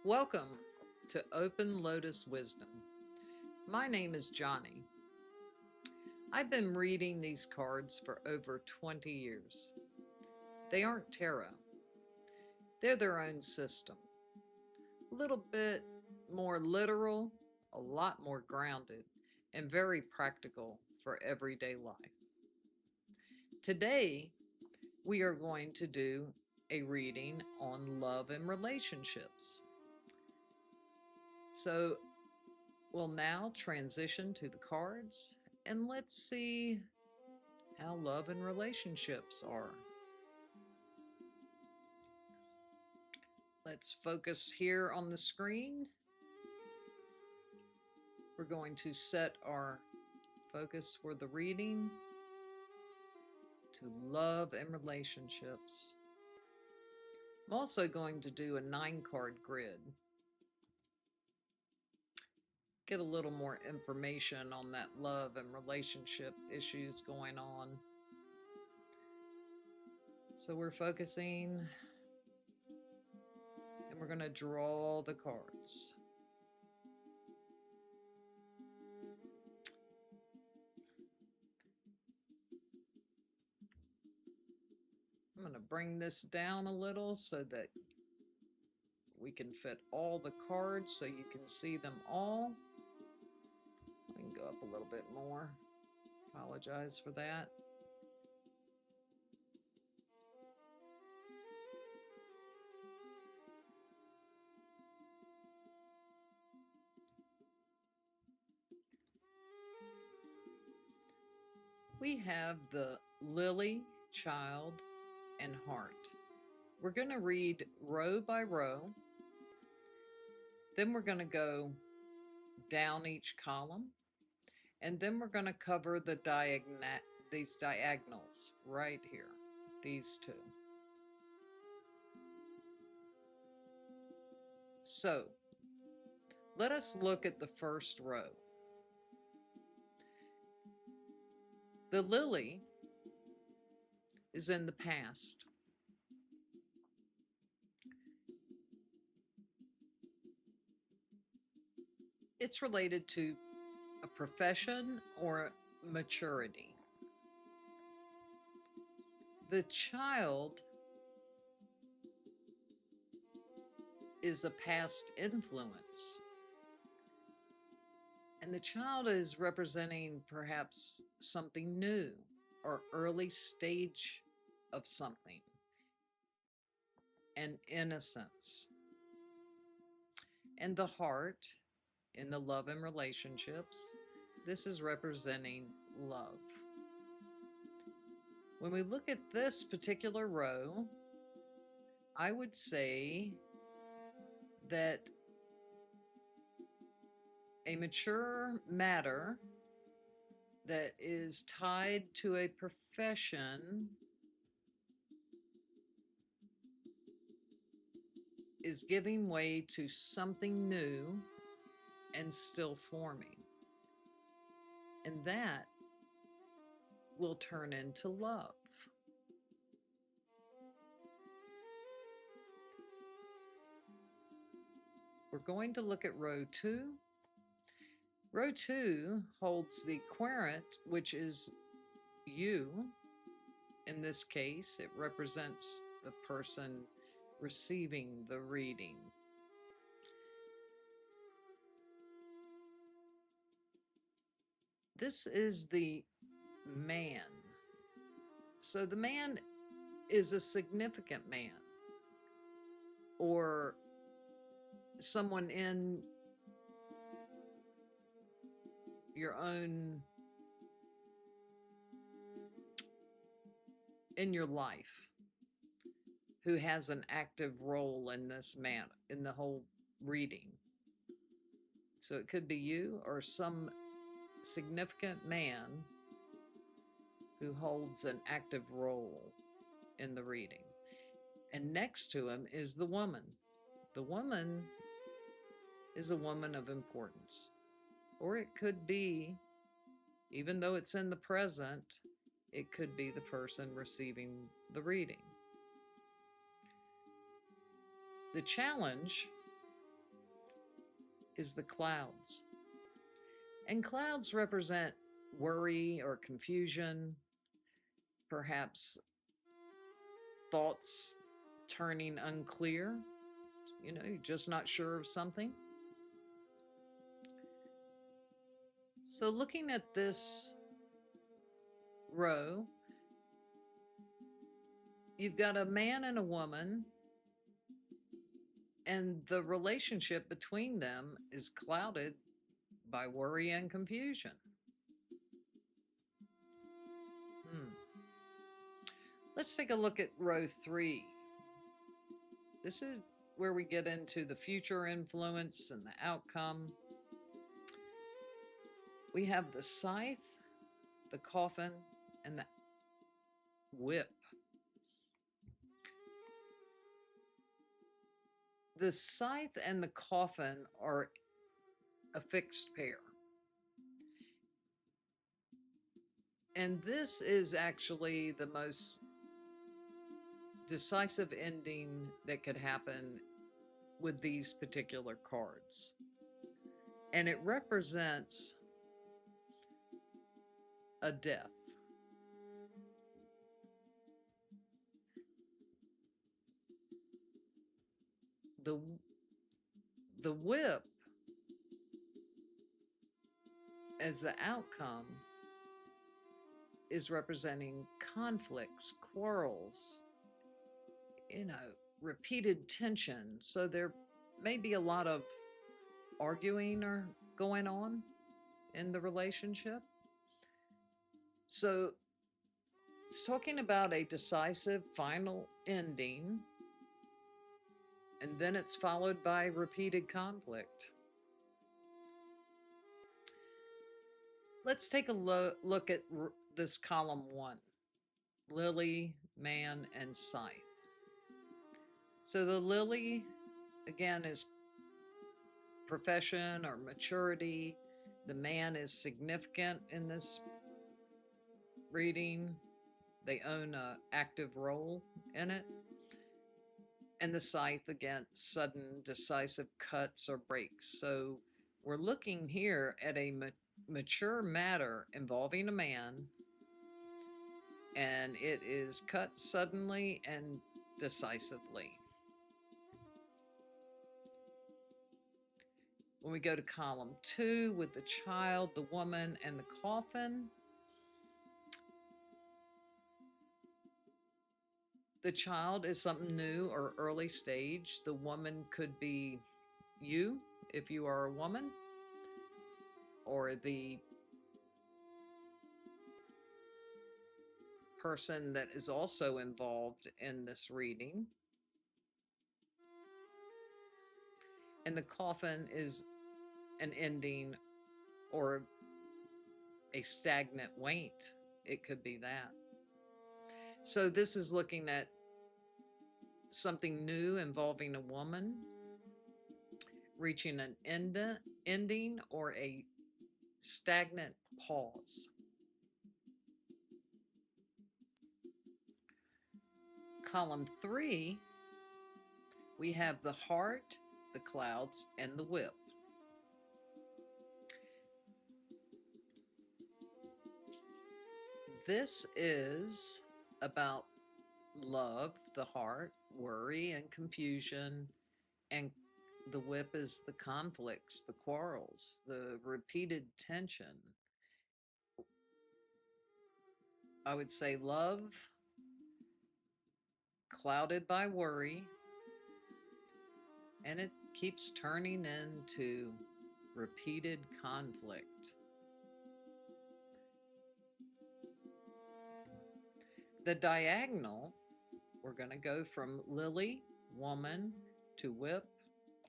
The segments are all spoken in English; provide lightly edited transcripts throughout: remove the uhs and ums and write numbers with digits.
Welcome to Open Lotus Wisdom. My name is Johnny. I've been reading these cards for over 20 years. They aren't tarot. They're their own system. A little bit more literal, a lot more grounded, and very practical for everyday life. Today, we are going to do a reading on love and relationships. So we'll now transition to the cards and let's see how love and relationships are. Let's focus here on the screen. We're going to set our focus for the reading to love and relationships. I'm also going to do a 9-card grid. Get a little more information on that love and relationship issues going on. So we're focusing and we're going to draw the cards. I'm going to bring this down a little so that we can fit all the cards so you can see them all. I can go up a little bit more. Apologize for that. We have the Lily, Child, and Heart. We're going to read row by row. Then we're going to go down each column. And then we're going to cover these diagonals right here, these two. So let us look at the first row. The lily is in the past. It's related to a profession or maturity. The child is a past influence. And the child is representing perhaps something new or early stage of something, and innocence. And the heart in the love and relationships, this is representing love. When we look at this particular row, I would say that a mature matter that is tied to a profession is giving way to something new and still forming. And that will turn into love. We're going to look at row 2. Row 2 holds the querent, which is you. In this case, it represents the person receiving the reading. This is the man. So the man is a significant man, or someone in your own, in your life, who has an active role in this man, in the whole reading. So it could be you or some significant man who holds an active role in the reading. And next to him is the woman. The woman is a woman of importance. Or it could be, even though it's in the present, it could be the person receiving the reading. The challenge is the clouds. And clouds represent worry or confusion, perhaps thoughts turning unclear. You're just not sure of something. So looking at this row, you've got a man and a woman, and the relationship between them is clouded by worry and confusion. Let's take a look at row 3. This is where we get into the future influence and the outcome. We have the scythe, the coffin, and the whip. The scythe and the coffin are a fixed pair. And this is actually the most decisive ending that could happen with these particular cards. And it represents a death. The whip as the outcome is representing conflicts, quarrels, repeated tension. So there may be a lot of arguing or going on in the relationship. So it's talking about a decisive final ending, and then it's followed by repeated conflict. Let's take a look at this column 1, lily, man, and scythe. So the lily, again, is profession or maturity. The man is significant in this reading. They own an active role in it. And the scythe, again, sudden, decisive cuts or breaks. So we're looking here at a mature matter involving a man, and it is cut suddenly and decisively. When we go to column 2 with the child, the woman, and the coffin, the child is something new or early stage. The woman could be you, if you are a woman, or the person that is also involved in this reading. And the coffin is an ending or a stagnant weight. It could be that. So this is looking at something new involving a woman, reaching an ending or a stagnant pause. Column 3, we have the heart, the clouds, and the whip. This is about love, the heart, worry and confusion, and the whip is the conflicts, the quarrels, the repeated tension. I would say love clouded by worry, and it keeps turning into repeated conflict. The diagonal, we're going to go from lily, woman, to whip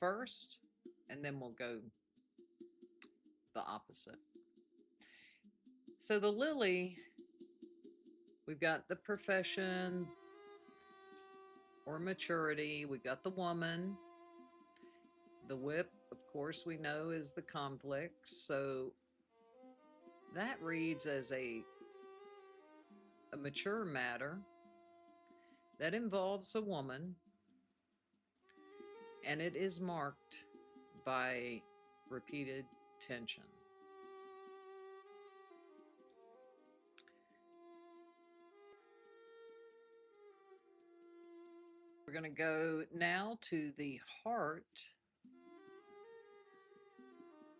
first, and then we'll go the opposite. So the lily, we've got the profession or maturity. We've got the woman. The whip, of course, we know is the conflict. So that reads as a mature matter that involves a woman, and it is marked by repeated tension. We're going to go now to the heart,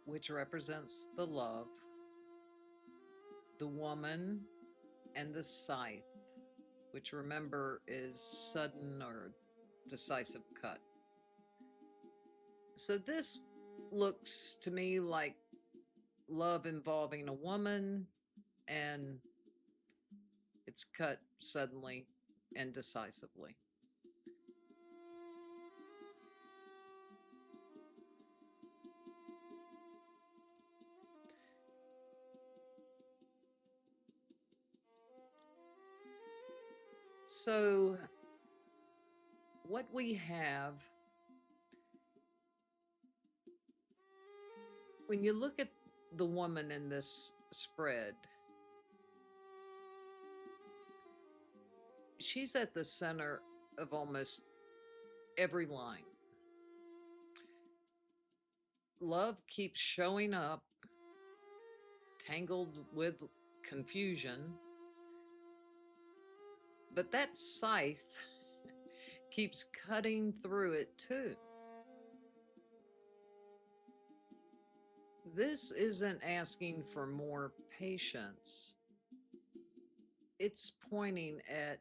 which represents the love, the woman, and the scythe, which remember is sudden or decisive cut. So this looks to me like love involving a woman, and it's cut suddenly and decisively. So what we have, when you look at the woman in this spread, she's at the center of almost every line. Love keeps showing up, tangled with confusion, but that scythe keeps cutting through it too. This isn't asking for more patience. It's pointing at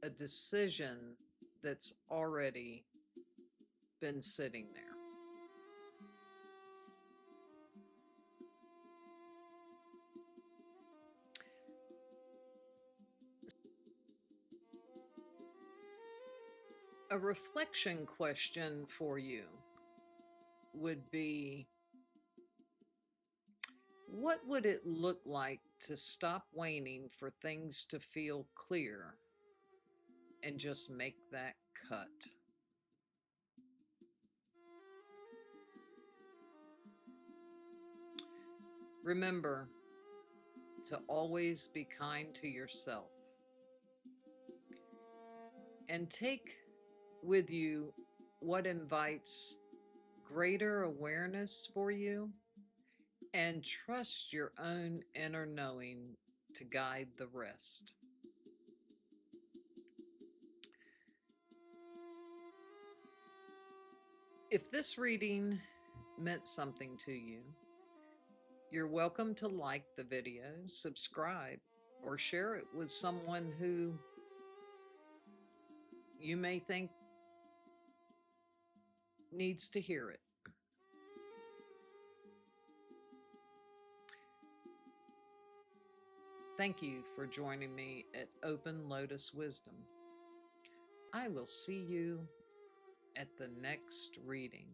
a decision that's already been sitting there. A reflection question for you would be, what would it look like to stop waiting for things to feel clear and just make that cut? Remember to always be kind to yourself and take with you what invites greater awareness for you, and trust your own inner knowing to guide the rest. If this reading meant something to you, you're welcome to like the video, subscribe, or share it with someone who you may think needs to hear it. Thank you for joining me at Open Lotus Wisdom. I will see you at the next reading.